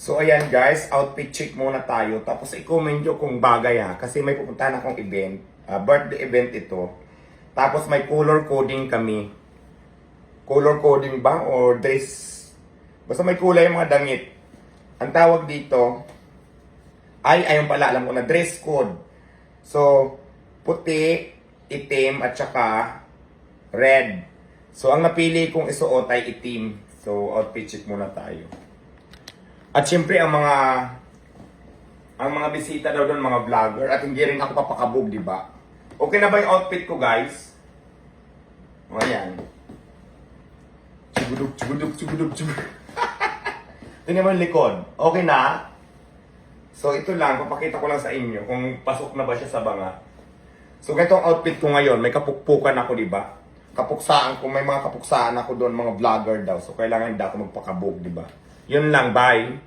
So ayan guys, outfit check muna tayo. Tapos i-comment nyo kung bagay kasi may pupuntahan akong event. Birthday event ito. Tapos may color coding kami. Color coding ba? Or dress? Basta may kulay yung mga damit. Ang tawag dito, ayun pala, alam ko na, dress code. So, puti, itim, at saka red. So, ang napili kong isuot ay itim. So, outfit check muna tayo. At syempre, ang mga bisita daw doon, mga vlogger, at hindi rin ako papakabog, di ba? Okay na ba yung outfit ko, guys? O, ayan. Chugudug, chugudug, chugudug, chugudug. Tingnan mo yung likod. Okay na? So, ito lang. Papakita ko lang sa inyo kung pasok na ba siya sa banga. So, ganitong outfit ko ngayon. May kapukpukan ako, di ba? Kapuksaan ko. May mga kapuksaan ako doon, mga vlogger daw. So, kailangan hindi ako magpakabog, di ba? Yun lang. Bye!